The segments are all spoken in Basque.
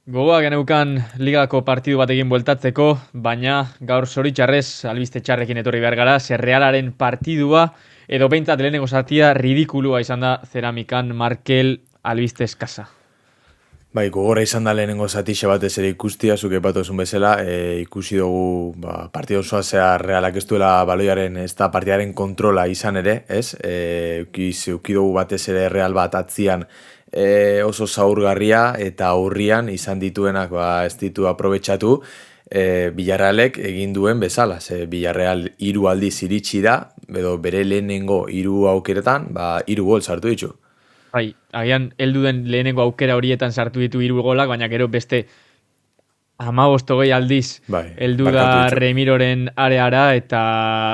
Gogoa geneukan ligako partidu batekin bueltatzeko, baina gaur zoritxarrez albiste txarrekin etorri behar gara, Realaren partidua, edo behintzat lehenengo zatia ridikulua izan da Ceramikan Markel albiste eskasa. Bai, gogorra izan da lehenengo zatixe batez ere ikustia, zuk epatozun bezala, ikusi dugu partida osoa zehar Realak ez duela baloiaren, ez da partidaren kontrola izan ere, ez? Uki dugu batez ere Real bat atzian oso zaurgarria eta aurrian izan dituenak ez ditu aprobetxatu, Villarrealek egin duen bezala, Villarreal 3 aldiz iritsi da, edo bere lehenengo 3 aukeretan, 3 gol sartu ditu. Bai, agian heldu den lehenengo aukera horietan sartu ditu 3 golak, baina gero beste 15 aldiz Bai, heldu da barkatu ditu. Remiroren areara eta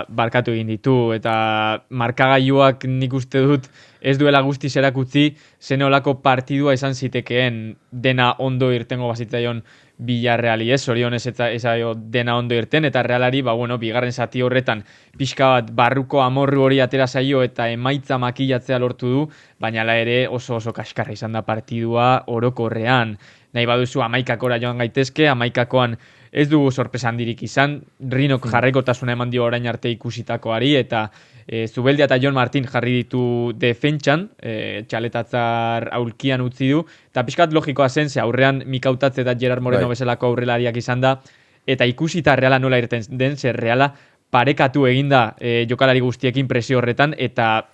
barkatu egin ditu. Eta markagailuak nik uste dut ez duela guztiz erakutzi zenolako partidua izan zitekeen dena ondo irtengo bazitzaion Villarreali, ez? Orionez eta ezaio dena ondo irten, eta Realari, bigarren zati horretan pixka bat barruko amorru hori atera zaio eta emaitza makillatzea lortu du, baina hala ere oso kaskarra izan da partidua orokorrean. Nahi baduzu 11kora joan gaitezke, 11koan ez dugu sorpresa handirik izan, Rinok jarraikotasuna eman dio orain arte ikusitakoari, eta Zubeldia eta Jon Martin jarri ditu defentsan, txaletatzar aulkian utzi du, eta pixkat logikoa zen, ze aurrean Mikautatze eta Gerard Moreno bezalako aurrelariak izan da, eta ikusita Reala nola irten den, zer Reala parekatu eginda jokalari guztiekin presio horretan, eta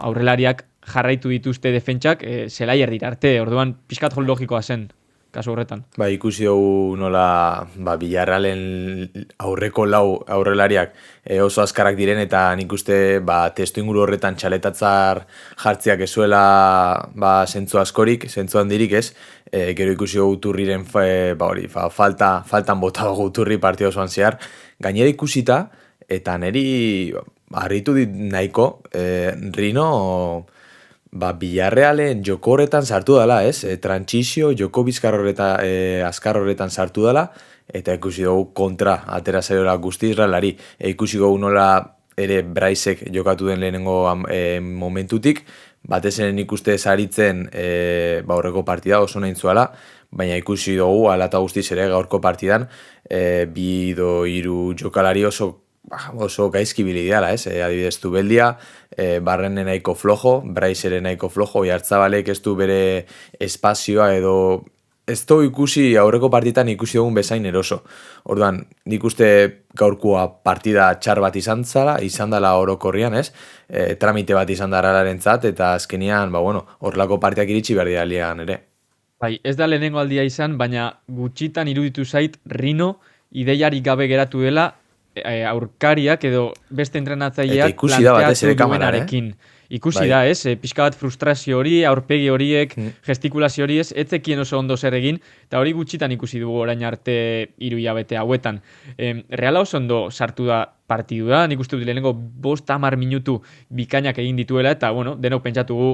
aurrelariak jarraitu dituzte defentsak zelai erdira arte, orduan pixkat logikoa zen kasu horretan. Ikusi dugu nola Villarrealen aurreko 4 aurrelariak oso azkarrak diren, eta nik uste testu inguru horretan txaletatzar jartziak ezuela zentzu askorik, zentzu handirik ez, gero ikusi dugu Turriren faltan bota dugu Turri partida osoan zehar, gainera ikusita, eta niri harritu dit nahiko, Rino Villarrealen joko horretan sartu dela, ez? Trantsizio, joko bizkar azkar horretan sartu dela, eta ikusi dugu kontra atera zaiola guzti Israelari. Ikusi dugu nola ere Braizek jokatu den lehenengo momentutik, batez ere nik uste saritzen aurreko partida oso nahin zuela, baina ikusi dugu alata guztiz ere gaurko partidan 2 edo 3 jokalari oso gaizki bilideala, ez? Adibidez Zubeldia, Barrenen nahiko flojo, Braizeren nahiko flojo, Oiartzabalek ez du bere espazioa edo ez du ikusi aurreko partitan ikusi dugun bezain eroso. Orduan, nik uste gaurkoa partida txar bat izan dela orokorrian, ez? Tramite bat izan da Realarentzat, eta azkenian, horrelako partiak iritsi behar dira ligan ere. Bai, ez da lehenengo aldia izan, baina gutxitan iruditu zait Rino ideiarik gabe geratu dela aurkariak edo beste entrenatzaileak planteatu duenarekin. Ikusi da, ez? Pixka bat frustrazio hori, aurpegi horiek, gestikulazio hori ez, etzekien oso ondo zer egin, eta hori gutxitan ikusi dugu orain arte 3 hilabete hauetan. Reala oso ondo sartu da partidua, nik uste dut lehenengo 5-10 minutu bikainak egin dituela, eta denok pentsatu gu,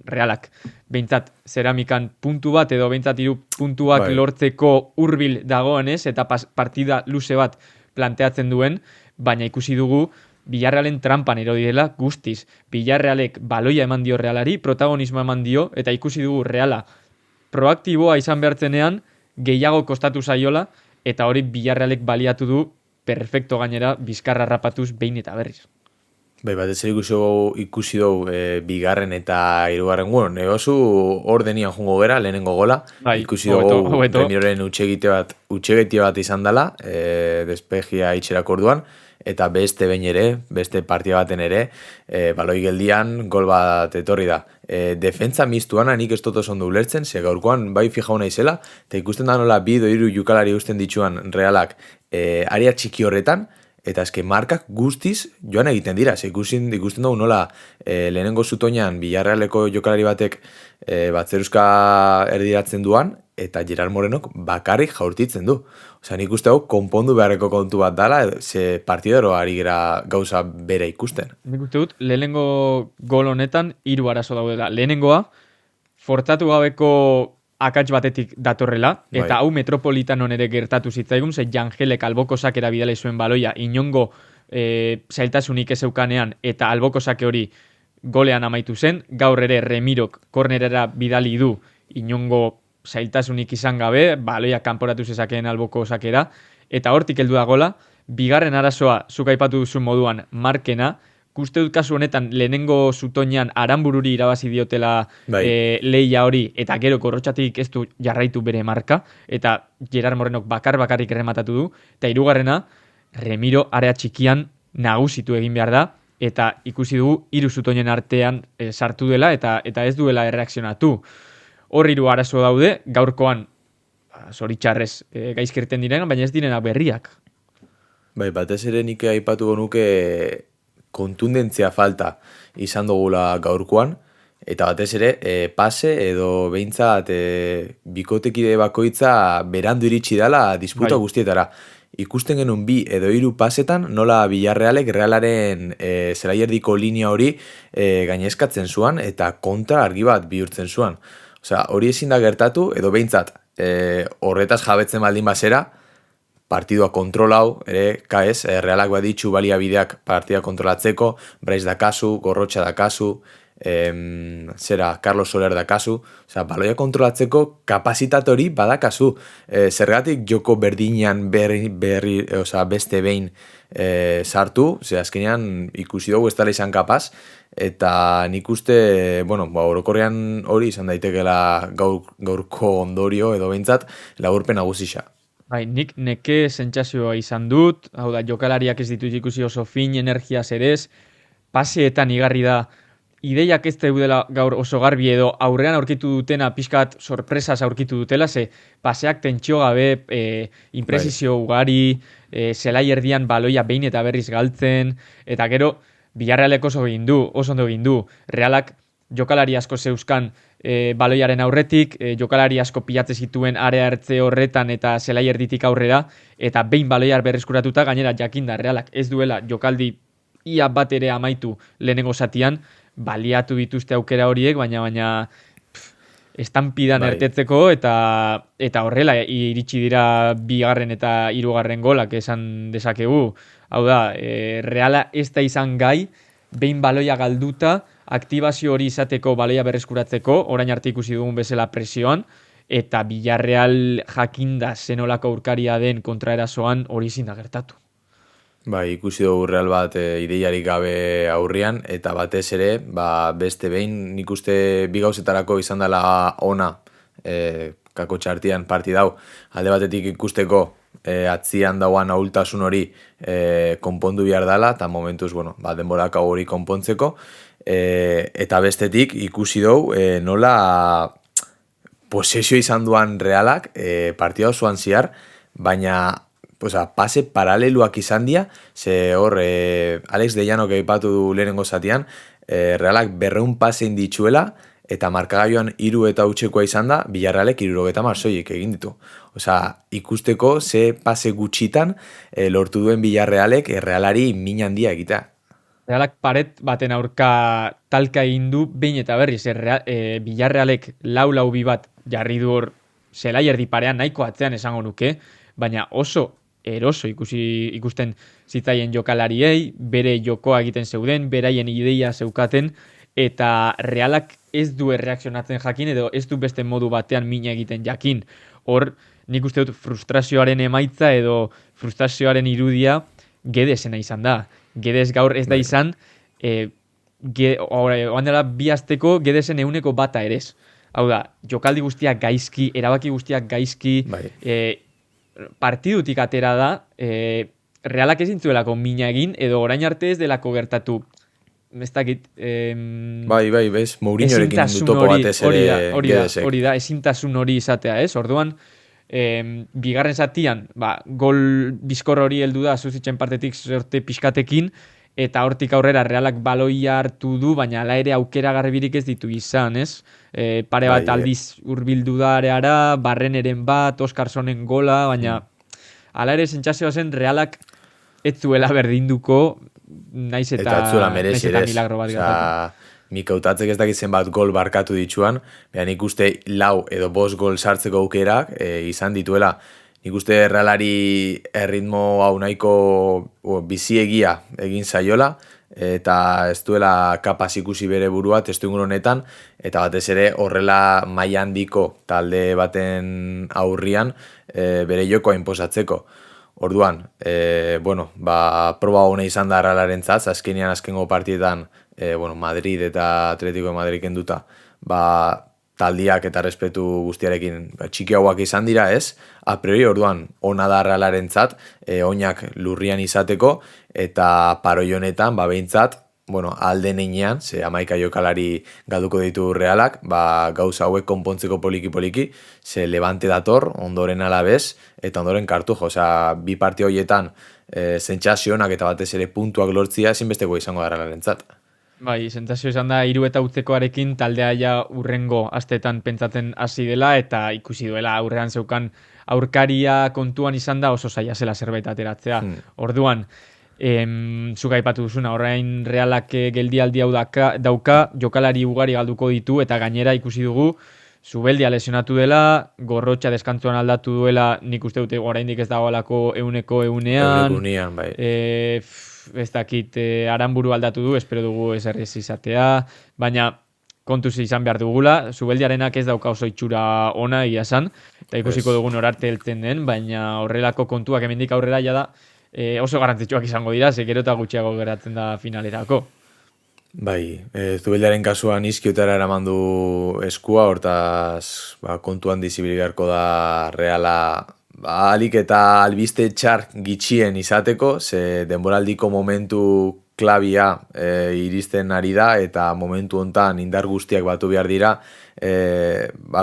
Realak behintzat Ceramikan puntu bat, edo behintzat 3 puntuak lortzeko hurbil dagoenez, eta partida luze bat planteatzen duen, baina ikusi dugu Villarrealen trampan erodi dela guztiz. Villarrealek baloia eman dio Realari, protagonismo eman dio, eta ikusi dugu Reala proaktiboa izan behartzenean gehiago kostatu zaiola, eta hori Villarrealek baliatu du perfecto gainera bizkarra rapatuz behin eta berriz. Batez ere ikusi dugu bigarren eta 3. Oso ordenian jungo gera, lehenengo gola. Ikusi dugu Remiroren utxegite bat izan dela, despegia itxerako orduan, eta beste behin ere, beste partida baten ere, baloi geldian gol bat etorri da. Defentza mistuan nik ez dut oso ondo ulertzen, ze gaurkoan bai fijau naizela, eta ikusten da nola 2 edo 3 jokalari usten dituan Realak area txiki horretan, eta eske markak guztiz joan egiten dira. Ikusten dugu nola lehenengo zutoinan Villarrealeko jokalari batek batzeruzka erdiratzen duan, eta Gerard Morenok bakarrik jaurtitzen du. Osea, nik uste dugu konpondu beharreko kontu bat dala, ze partidero ari gara gauza bere ikusten. Nik uste dut, lehenengo gol honetan 3 arazo daudela. Lehenengoa, fortatu gabeko akats batetik datorrela, eta hau Metropolitanon ere gertatu zitzaigun, ze Jangelek albokosakera bidala izuen baloia, inongo zailtasunik ez eukanean, eta albokosake hori golean amaitu zen, gaur ere Remirok kornerera bidali du, inongo zailtasunik izan gabe, baloia kanporatu zezakeen alboko sakera, eta hortik heldu da gola, bigarren arazoa, zuk aipatu duzu moduan, Markena, uste dut kasu honetan lehenengo zutoinean Aranbururi irabazi diotela Bai, lehia hori, eta gero Gorrotxatik ez du jarraitu bere marka, eta Gerard Morrenok bakarrik errematatu du, eta hirugarrena, Remiro area txikian nagusitu egin behar da, eta ikusi dugu hiru zutoinen artean sartu dela, eta ez duela erreakzionatu. Hor hiru arazo daude, gaurkoan zoritxarrez gaizkirten direnak, baina ez direnak berriak. bai, batez ere nik aipatuko nuke kontundentzia falta izan dugula gaurkoan, eta batez ere pase edo behintzat bikotekide bakoitza berandu iritsi dela disputa Bai. guztietara. Ikusten genuen bi edo hiru pasetan nola Villarrealek Realaren zelaierdiko linea hori gainezkatzen zuan eta kontra argi bat bihurtzen zuan. Osea, hori ezin da gertatu edo behintzat horretaz jabetzen baldin bazera, partidua kontrolau, ere, kaez, Realak baditxu baliabideak partida kontrolatzeko, Brais dakazu, Gorrotxa dakazu, Carlos Soler dakazu, osea, baloia kontrolatzeko kapasitate hori badakazu. Zergatik joko berdinean beste behin sartu, azkenean ikusi dugu ez dela izan kapaz, eta nik uste, bueno, orokorrean hori izan daitekeela gaurko ondorio edo behintzat laburpen nagusisa. Bai, nik neke sentsazioa izan dut, hau da, jokalariak ez ditut ikusi oso fin, energia zerez, paseetan igarri da, ideiak ez daudela gaur oso garbi edo aurrean aurkitu dutena pixkat sorpresaz aurkitu dutela, ze paseak tentsio gabe, impresizio ugari, zelai erdian baloia behin eta berriz galtzen, eta gero, Villarrealek oso ondo egin du, Realak jokalari asko zeuzkan baloiaren aurretik, jokalari asko pilatze zituen area ertze horretan eta zelai erditik aurrera, eta behin baloiar berreskuratuta gainera jakinda Realak ez duela jokaldi ia bat ere amaitu lehenengo zatian, baliatu dituzte aukera horiek, baina estampidan ertetzeko eta horrela iritsi dira bigarren eta hirugarren golak esan dezakegu. Hau da, Reala ez da izan gai, behin baloia galduta, aktibazio hori izateko baloia berreskuratzeko, orain arte ikusi dugun bezala presioan, eta Villarreal jakinda zenolako aurkaria den kontraerasoan hori ezin da gertatu. Bai, ikusi dugu Real bat ideiarik gabe aurrian, eta batez ere, beste behin nik uste bi gauzetarako izan dela ona kako txartian partidau. Alde batetik ikusteko atzian dauan ahultasun hori konpondu behar dela, eta momentuz, bueno, denborak hori konpontzeko, eta bestetik ikusi dugu nola posesio izan duan Realak partida osoan ziar, baina pase paraleluak izan dira, ze hor Alex de Llano aipatu du lehenengo zatian, Realak 200 pase inditzuela, eta markagailuan 3 eta hutsekoa izan da, Villarrealek 70 soilik egin ditu. Osea, ikusteko ze pase gutxitan lortu duen Villarrealek Realari min handia egitea. Realak paret baten aurka talka egin du behin eta berriz, Villarrealek lau bi bat jarri du hor zelai erdi parean nahiko atzean esango nuke, baina oso eroso ikusten zitzaien jokalariei, bere jokoa egiten zeuden, beraien ideia zeukaten, eta Realak ez du erreakzionatzen jakin, edo ez du beste modu batean mina egiten jakin. Hor, nik uste dut frustrazioaren emaitza edo frustrazioaren irudia Gedesena izan da. Gedes gaur ez da izan, oan dela bi asteko Gedesen 100% erez. Hau da, jokaldi guztiak gaizki, erabaki guztiak gaizki, partidutik atera da, Realak ezin zuelako mina egin, edo orain arte ez delako gertatu. Ez dakit... Bai, bez, Mourinhorekin du topo batez ere Gedesek. Hori da, ezintasun hori izatea, ez? Orduan, bigarren zatian, gol bizkor hori heldu da, zuzitzen partetik sorte pixkatekin, eta hortik aurrera Realak baloia hartu du, baina ala ere aukera garbirik ez ditu izan, ez? Pare bat aldiz hurbildu da areara, Barreneren bat, Oskarsonen gola, baina ala ere sentsazioa zen Realak ez zuela berdinduko, naiz eta milagro bat gertatu. Mikautatzek ez dakitzen bat gol barkatu dituan, behan ikuste 4 edo 5 gol sartzeko aukerak izan dituela. Nik uste Realari erritmo hau nahiko biziegia egin zaiola, eta ez duela kapaz ikusi bere burua testuinguru honetan, eta batez ere horrela maila handiko talde baten aurrian bere jokoa inposatzeko. Orduan, proba hona izan da Realarentzat, azkengo partietan Madrid eta Atletico de Madrid kenduta, taldiak eta respetu guztiarekin txikiagoak izan dira, ez? A priori, orduan, ona da Realarentzat, oinak lurrian izateko, eta paroi honetan, behintzat, alde neinean, ze 11 jokalari galduko ditu Realak, gauza hauek konpontzeko poliki-poliki, ze Levante dator, ondoren Alabez, eta ondoren Kartujo, osea, bi partio horietan sentsazionak eta batez ere puntuak lortzia ezinbesteko izango da Realarentzat. Bai, sentsazio izan da 3 eta utzekoarekin taldea ja urrengo asteetan pentsatzen hasi dela eta ikusi duela aurrean zeukan aurkaria kontuan izan da oso zaila zela zerbait ateratzea. Orduan, zuk aipatu duzuna, orain Realak geldialdi hau dauka, jokalari ugari galduko ditu eta gainera ikusi dugu Zubeldia lesionatu dela, Gorrotxa deskantzuan aldatu duela, nik uste dute oraindik ez dagoelako 100%. Bai. Ez dakit Aranburu aldatu du, espero dugu eserrez izatea, baina kontuz izan behar dugula, Zubeldiarenak ez dauka oso itxura ona egia esan, eta ikusiko dugun orarte heltzen den, baina horrelako kontuak hemendik aurrera jada oso garrantzitsuak izango dira, ze gero eta gutxiago geratzen da finalerako. Bai, Zubeldiaren kasuan izkiotara eraman du eskua, hortaz kontuan dizibili beharko da Reala alik eta albiste txar gitxien izateko, ze denboraldiko momentu klabia iristen ari da, eta momentu hontan indar guztiak batu behar dira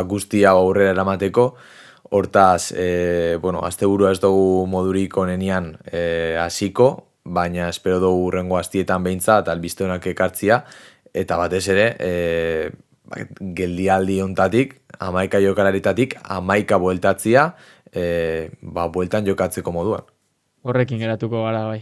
guztia aurrera eramateko. Hortaz, asteburua ez dugu modurik onenian hasiko, baina espero dugu urrengo astietan behintzat albiste honak ekartzia, eta batez ere, geldialdi hontatik, 11 jokalaritatik, 11 bueltatzia, bueltan jokatzeko moduan. Horrekin geratuko gara bai.